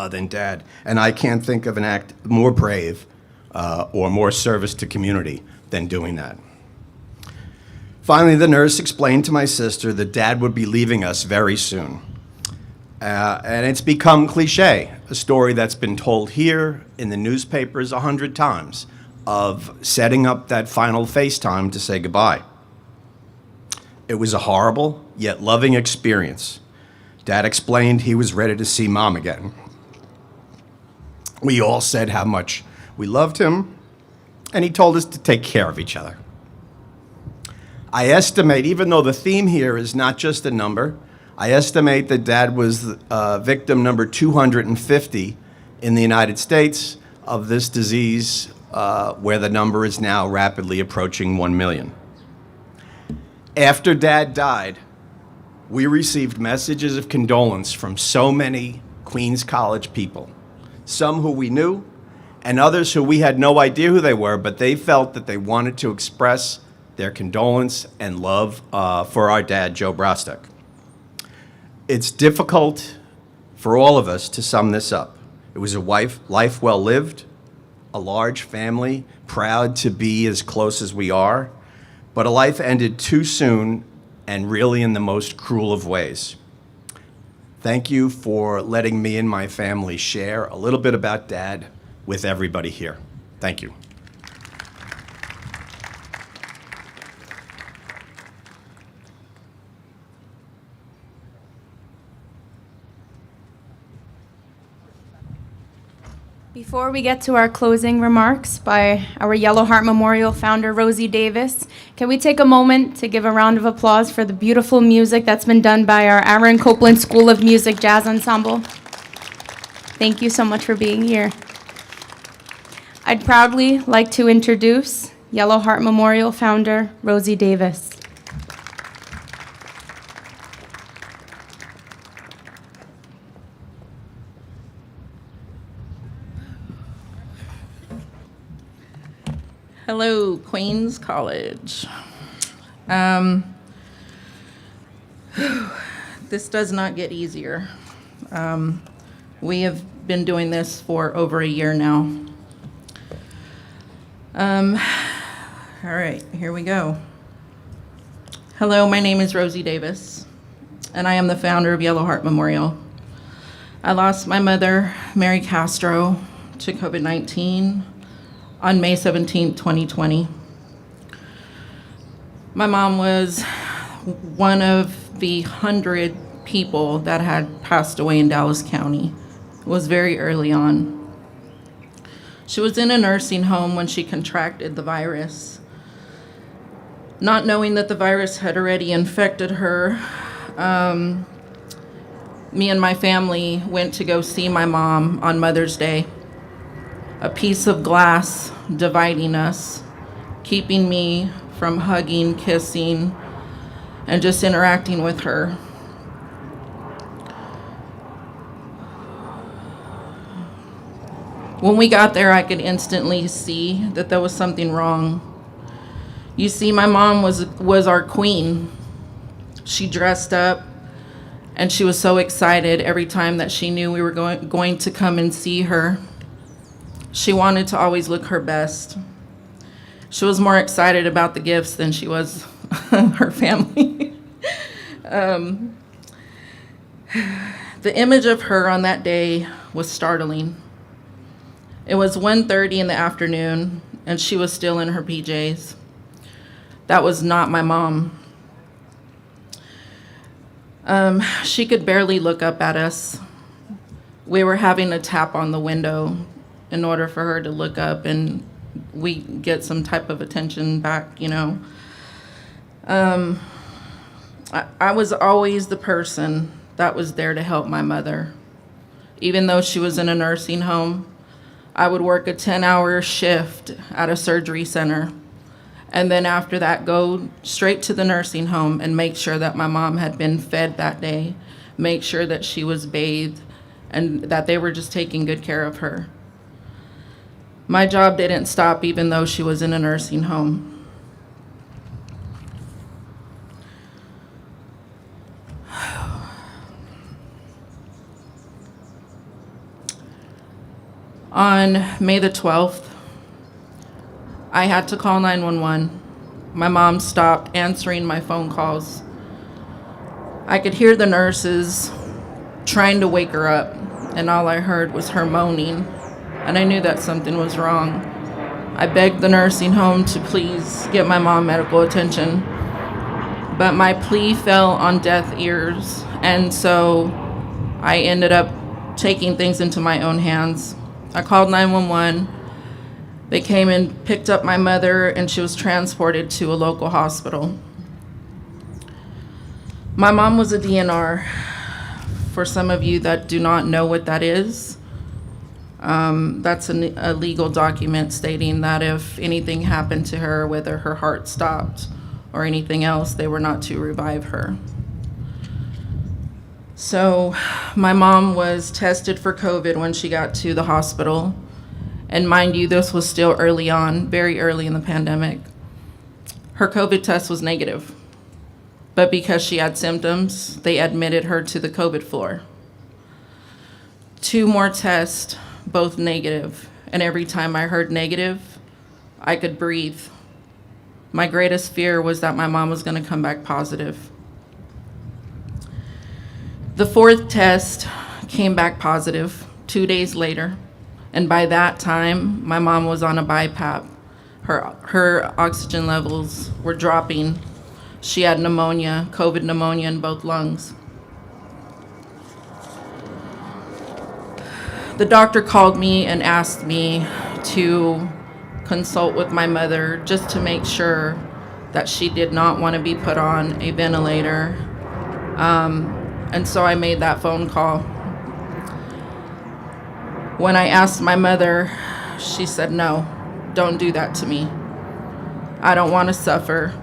than Dad. And I can't think of an act more brave or more service to community than doing that. Finally, the nurse explained to my sister that Dad would be leaving us very soon. And it's become cliche, a story that's been told here in the newspapers 100 times, of setting up that final FaceTime to say goodbye. It was a horrible yet loving experience. Dad explained he was ready to see Mom again. We all said how much we loved him, and he told us to take care of each other. I estimate, even though the theme here is not just a number, I estimate that Dad was victim number 250 in the United States of this disease, where the number is now rapidly approaching 1 million. After Dad died, we received messages of condolence from so many Queens College people, some who we knew and others who we had no idea who they were, but they felt that they wanted to express their condolence and love for our dad, Joe Brostek. It's difficult for all of us to sum this up. It was a life well lived, a large family, proud to be as close as we are, but a life ended too soon and really in the most cruel of ways. Thank you for letting me and my family share a little bit about Dad with everybody here. Thank you. Before we get to our closing remarks by our Yellow Heart Memorial founder, Rosie Davis, can we take a moment to give a round of applause for the beautiful music that's been done by our Aaron Copeland School of Music Jazz Ensemble? Thank you so much for being here. I'd proudly like to introduce Yellow Heart Memorial founder, Rosie Davis. Hello, Queens College. This does not get easier. We have been doing this for over a year now. All right, here we go. Hello, my name is Rosie Davis, and I am the founder of Yellow Heart Memorial. I lost my mother, Mary Castro, to COVID-19 on May 17, 2020. My mom was one of the 100 people that had passed away in Dallas County. It was very early on. She was in a nursing home when she contracted the virus. Not knowing that the virus had already infected her, me and my family went to go see my mom on Mother's Day. A piece of glass dividing us, keeping me from hugging, kissing, and just interacting with her. When we got there, I could instantly see that there was something wrong. You see, my mom was our queen. She dressed up, and she was so excited every time that she knew we were going to come and see her. She wanted to always look her best. She was more excited about the gifts than she was her family. The image of her on that day was startling. It was 1:30 in the afternoon, and she was still in her PJs. That was not my mom. She could barely look up at us. We were having to tap on the window in order for her to look up and we get some type of attention back, you know. I was always the person that was there to help my mother. Even though she was in a nursing home, I would work a 10-hour shift at a surgery center, and then after that go straight to the nursing home and make sure that my mom had been fed that day, make sure that she was bathed, and that they were just taking good care of her. My job didn't stop even though she was in a nursing home. On May the 12th, I had to call 911. My mom stopped answering my phone calls. I could hear the nurses trying to wake her up, and all I heard was her moaning, and I knew that something was wrong. I begged the nursing home to please get my mom medical attention, but my plea fell on deaf ears, and so I ended up taking things into my own hands. I called 911. They came and picked up my mother, and she was transported to a local hospital. My mom was a DNR. For some of you that do not know what that is, that's a legal document stating that if anything happened to her, whether her heart stopped or anything else, they were not to revive her. So my mom was tested for COVID when she got to the hospital. And mind you, this was still early on, very early in the pandemic. Her COVID test was negative. But because she had symptoms, they admitted her to the COVID floor. 2 more tests, both negative. And every time I heard negative, I could breathe. My greatest fear was that my mom was going to come back positive. The 4th test came back positive 2 days later, and by that time, my mom was on a BiPAP. Her oxygen levels were dropping. She had pneumonia, COVID pneumonia in both lungs. The doctor called me and asked me to consult with my mother just to make sure that she did not want to be put on a ventilator. And so I made that phone call. When I asked my mother, she said, "No, don't do that to me. I don't want to suffer.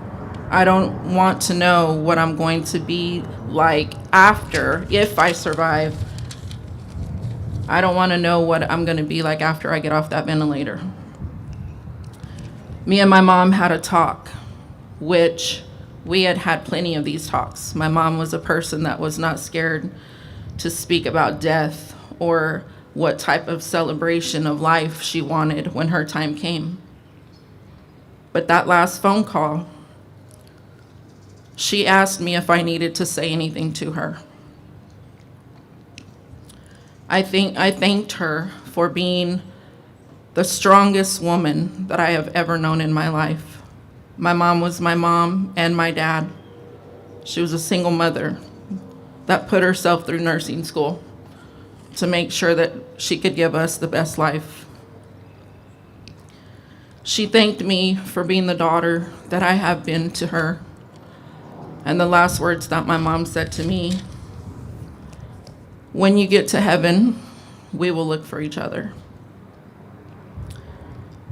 I don't want to know what I'm going to be like after, if I survive. I don't want to know what I'm going to be like after I get off that ventilator." Me and my mom had a talk, which we had had plenty of these talks. My mom was a person that was not scared to speak about death or what type of celebration of life she wanted when her time came. But that last phone call, she asked me if I needed to say anything to her. I thanked her for being the strongest woman that I have ever known in my life. My mom was my mom and my dad. She was a single mother that put herself through nursing school to make sure that she could give us the best life. She thanked me for being the daughter that I have been to her. And the last words that my mom said to me, "When you get to heaven, we will look for each other."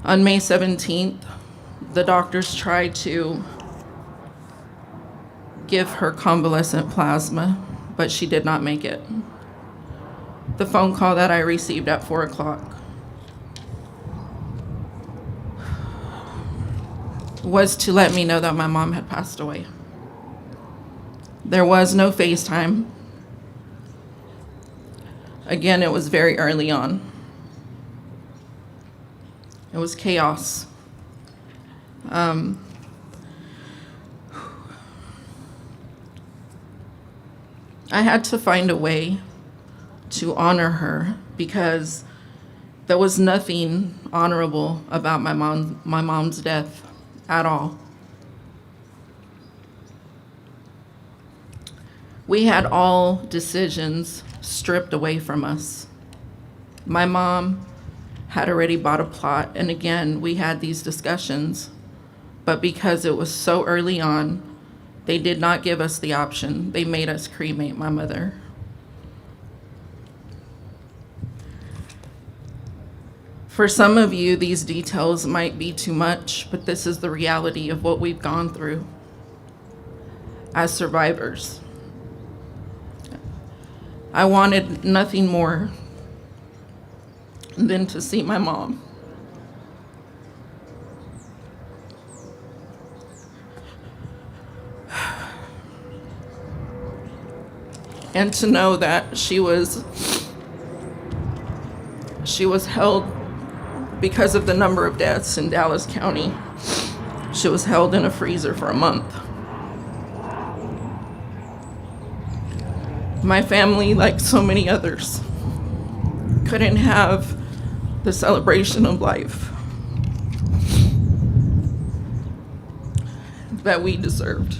On May 17th, The doctors tried to give her convalescent plasma, but she did not make it. The phone call that I received at 4 o'clock was to let me know that my mom had passed away. There was no FaceTime. Again, it was very early on. It was chaos. I had to find a way to honor her because there was nothing honorable about my mom's death at all. We had all decisions stripped away from us. My mom had already bought a plot, and again, we had these discussions, but because it was so early on, they did not give us the option. They made us cremate my mother. For some of you, these details might be too much, but this is the reality of what we've gone through as survivors. I wanted nothing more than to see my mom. And to know that she was held because of the number of deaths in Dallas County. She was held in a freezer for a month. My family, like so many others, couldn't have the celebration of life that we deserved.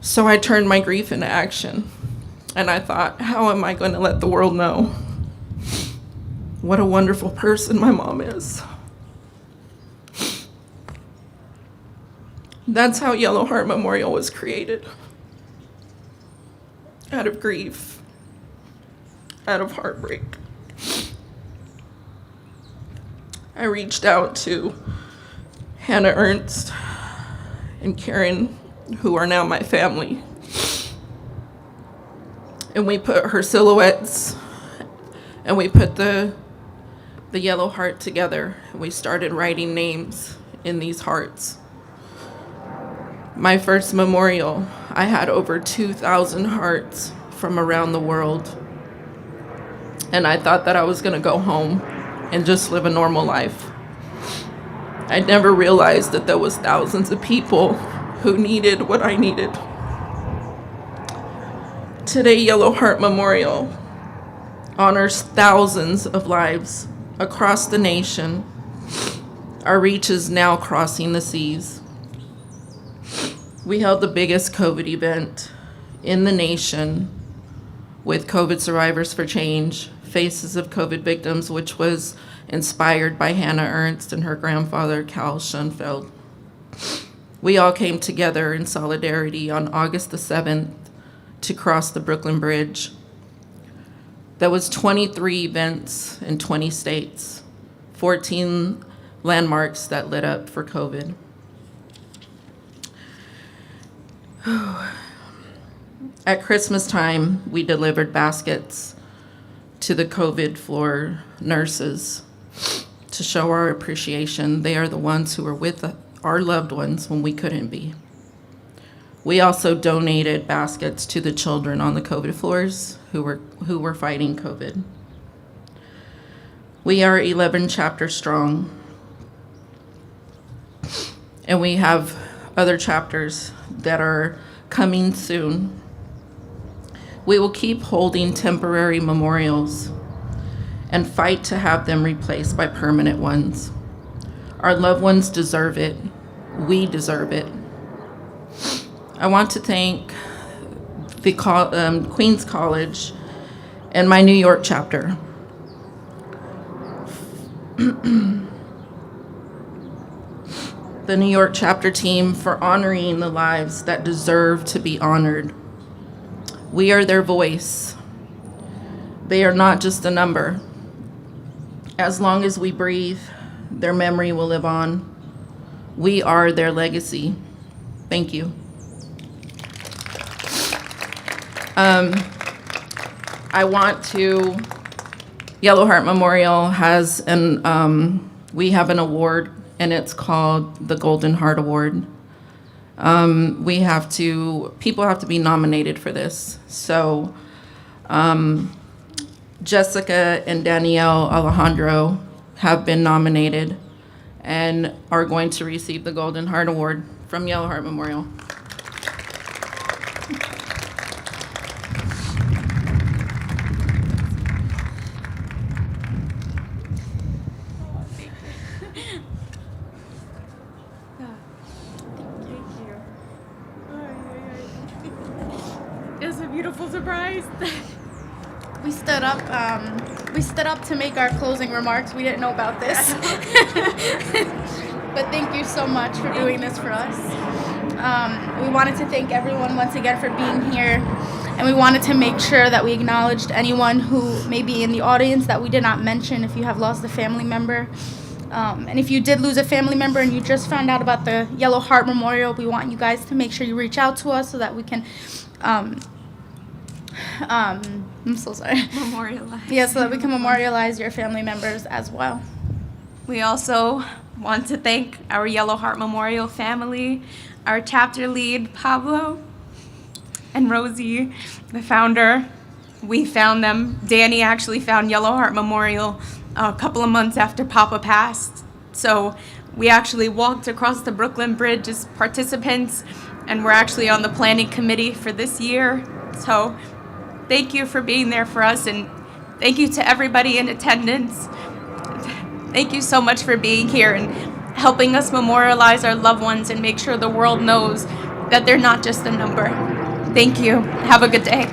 So I turned my grief into action, and I thought, how am I going to let the world know what a wonderful person my mom is? That's how Yellow Heart Memorial was created. Out of grief, out of heartbreak. I reached out to Hannah Ernst and Karen, who are now my family. And we put her silhouettes and we put the yellow heart together. And we started writing names in these hearts. My first memorial, I had over 2,000 hearts from around the world. And I thought that I was gonna go home and just live a normal life. I never realized that there was thousands of people who needed what I needed. Today, Yellow Heart Memorial honors thousands of lives across the nation. Our reach is now crossing the seas. We held the biggest COVID event in the nation with COVID Survivors for Change, Faces of COVID Victims, which was inspired by Hannah Ernst and her grandfather, Cal Schoenfeld. We all came together in solidarity on August the 7th to cross the Brooklyn Bridge. There was 23 events in 20 states, 14 landmarks that lit up for COVID. At Christmas time, we delivered baskets to the COVID floor nurses to show our appreciation. They are the ones who were with our loved ones when we couldn't be. We also donated baskets to the children on the COVID floors who were fighting COVID. We are 11 chapters strong, and we have other chapters that are coming soon. We will keep holding temporary memorials and fight to have them replaced by permanent ones. Our loved ones deserve it. We deserve it. I want to thank the Queens College and my New York chapter. The New York chapter team for honoring the lives that deserve to be honored. We are their voice. They are not just a number. As long as we breathe, their memory will live on. We are their legacy. Thank you. I want to, Yellow Heart Memorial has we have an award, and it's called the Golden Heart Award. People have to be nominated for this. So Jessica and Danielle Alejandro have been nominated and are going to receive the Golden Heart Award from Yellow Heart Memorial. It was a beautiful surprise. We stood up to make our closing remarks. We didn't know about this. But thank you so much for doing this for us. We wanted to thank everyone once again for being here. And we wanted to make sure that we acknowledged anyone who may be in the audience that we did not mention if you have lost a family member. And if you did lose a family member and you just found out about the Yellow Heart Memorial, we want you guys to make sure you reach out to us so that we can I'm so sorry. Memorialize. Yeah, so that we can memorialize your family members as well. We also want to thank our Yellow Heart Memorial family, our chapter lead, Pablo, and Rosie, the founder. We found them. Danny actually found Yellow Heart Memorial a couple of months after Papa passed. So we actually walked across the Brooklyn Bridge as participants, and we're actually on the planning committee for this year. So thank you for being there for us, and thank you to everybody in attendance. Thank you so much for being here and helping us memorialize our loved ones and make sure the world knows that they're not just a number. Thank you. Have a good day.